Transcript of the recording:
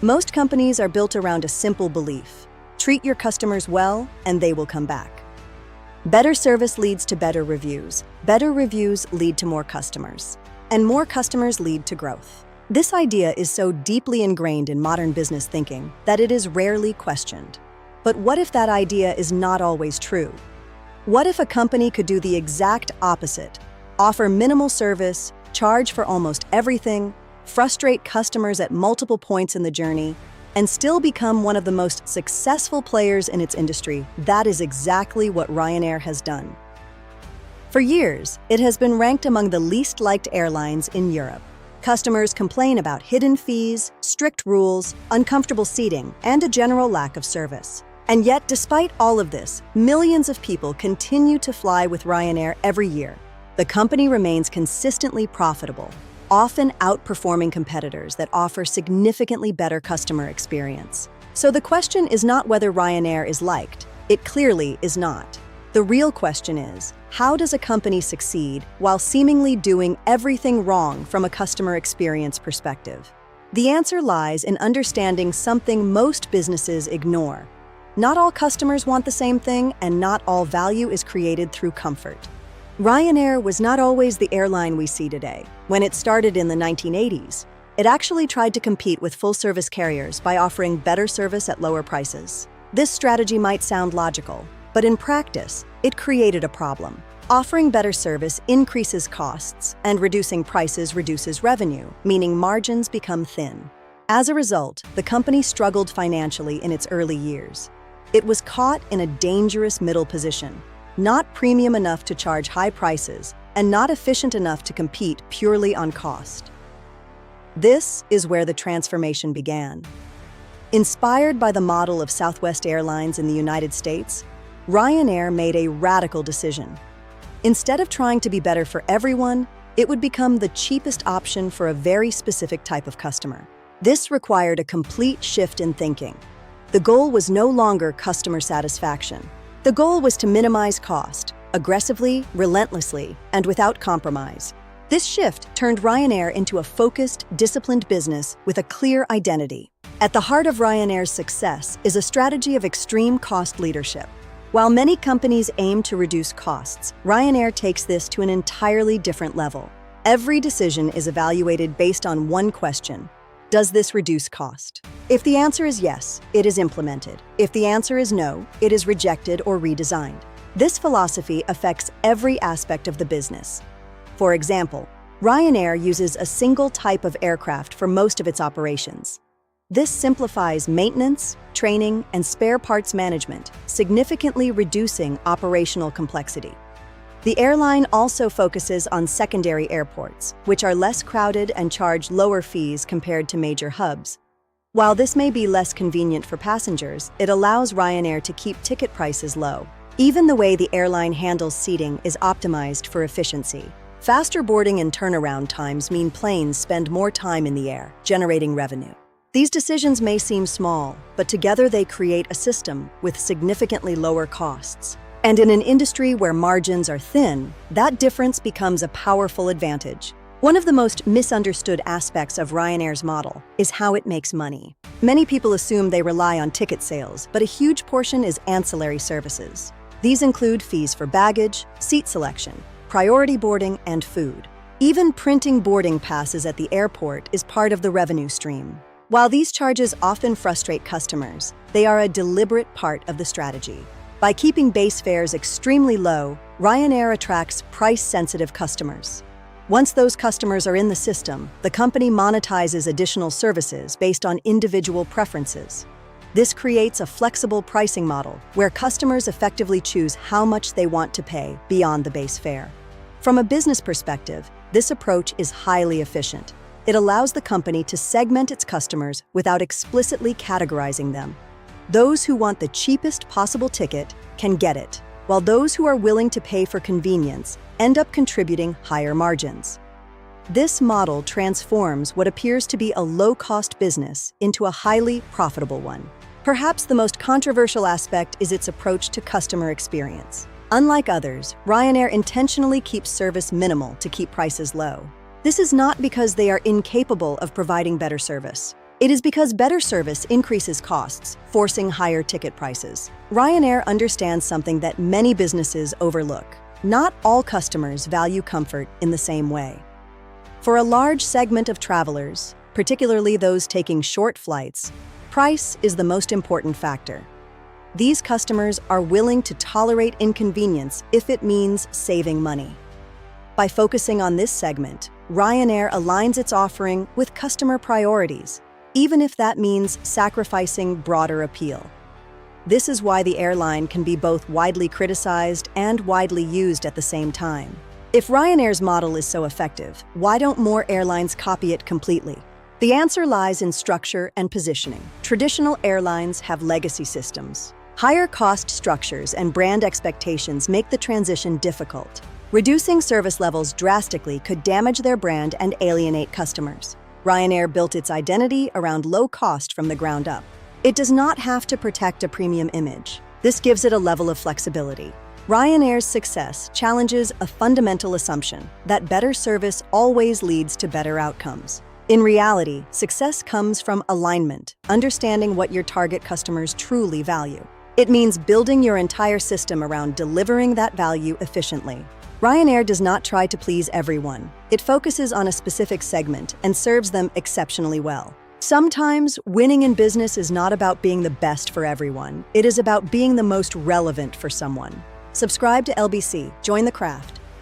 Most companies are built around a simple belief: treat your customers well, and they will come back. Better service leads to better reviews. Better reviews lead to more customers. And more customers lead to growth. This idea is so deeply ingrained in modern business thinking that it is rarely questioned. But what if that idea is not always true? What if a company could do the exact opposite? Offer minimal service, charge for almost everything, frustrate customers at multiple points in the journey, and still become one of the most successful players in its industry? That is exactly what Ryanair has done. For years, it has been ranked among the least liked airlines in Europe. Customers complain about hidden fees, strict rules, uncomfortable seating, and a general lack of service. And yet, despite all of this, millions of people continue to fly with Ryanair every year. The company remains consistently profitable, often outperforming competitors that offer significantly better customer experience. So the question is not whether Ryanair is liked. It clearly is not. The real question is, how does a company succeed while seemingly doing everything wrong from a customer experience perspective? The answer lies in understanding something most businesses ignore. Not all customers want the same thing, and not all value is created through comfort. Ryanair was not always the airline we see today. When it started in the 1980s, it actually tried to compete with full-service carriers by offering better service at lower prices. This strategy might sound logical, but in practice, it created a problem. Offering better service increases costs, and reducing prices reduces revenue, meaning margins become thin. As a result, the company struggled financially in its early years. It was caught in a dangerous middle position, not premium enough to charge high prices, and not efficient enough to compete purely on cost. This is where the transformation began. Inspired by the model of Southwest Airlines in the United States, Ryanair made a radical decision. Instead of trying to be better for everyone, it would become the cheapest option for a very specific type of customer. This required a complete shift in thinking. The goal was no longer customer satisfaction. The goal was to minimize cost, aggressively, relentlessly, and without compromise. This shift turned Ryanair into a focused, disciplined business with a clear identity. At the heart of Ryanair's success is a strategy of extreme cost leadership. While many companies aim to reduce costs, Ryanair takes this to an entirely different level. Every decision is evaluated based on one question: does this reduce cost? If the answer is yes, it is implemented. If the answer is no, it is rejected or redesigned. This philosophy affects every aspect of the business. For example, Ryanair uses a single type of aircraft for most of its operations. This simplifies maintenance, training, and spare parts management, significantly reducing operational complexity. The airline also focuses on secondary airports, which are less crowded and charge lower fees compared to major hubs. While this may be less convenient for passengers, it allows Ryanair to keep ticket prices low. Even the way the airline handles seating is optimized for efficiency. Faster boarding and turnaround times mean planes spend more time in the air, generating revenue. These decisions may seem small, but together they create a system with significantly lower costs. And in an industry where margins are thin, that difference becomes a powerful advantage. One of the most misunderstood aspects of Ryanair's model is how it makes money. Many people assume they rely on ticket sales, but a huge portion is ancillary services. These include fees for baggage, seat selection, priority boarding, and food. Even printing boarding passes at the airport is part of the revenue stream. While these charges often frustrate customers, they are a deliberate part of the strategy. By keeping base fares extremely low, Ryanair attracts price-sensitive customers. Once those customers are in the system, the company monetizes additional services based on individual preferences. This creates a flexible pricing model where customers effectively choose how much they want to pay beyond the base fare. From a business perspective, this approach is highly efficient. It allows the company to segment its customers without explicitly categorizing them. Those who want the cheapest possible ticket can get it, while those who are willing to pay for convenience end up contributing higher margins. This model transforms what appears to be a low-cost business into a highly profitable one. Perhaps the most controversial aspect is its approach to customer experience. Unlike others, Ryanair intentionally keeps service minimal to keep prices low. This is not because they are incapable of providing better service. It is because better service increases costs, forcing higher ticket prices. Ryanair understands something that many businesses overlook. Not all customers value comfort in the same way. For a large segment of travelers, particularly those taking short flights, price is the most important factor. These customers are willing to tolerate inconvenience if it means saving money. By focusing on this segment, Ryanair aligns its offering with customer priorities, even if that means sacrificing broader appeal. This is why the airline can be both widely criticized and widely used at the same time. If Ryanair's model is so effective, why don't more airlines copy it completely? The answer lies in structure and positioning. Traditional airlines have legacy systems. Higher cost structures and brand expectations make the transition difficult. Reducing service levels drastically could damage their brand and alienate customers. Ryanair built its identity around low cost from the ground up. It does not have to protect a premium image. This gives it a level of flexibility. Ryanair's success challenges a fundamental assumption that better service always leads to better outcomes. In reality, success comes from alignment, understanding what your target customers truly value. It means building your entire system around delivering that value efficiently. Ryanair does not try to please everyone. It focuses on a specific segment and serves them exceptionally well. Sometimes, winning in business is not about being the best for everyone. It is about being the most relevant for someone. Subscribe to LBC, join the craft.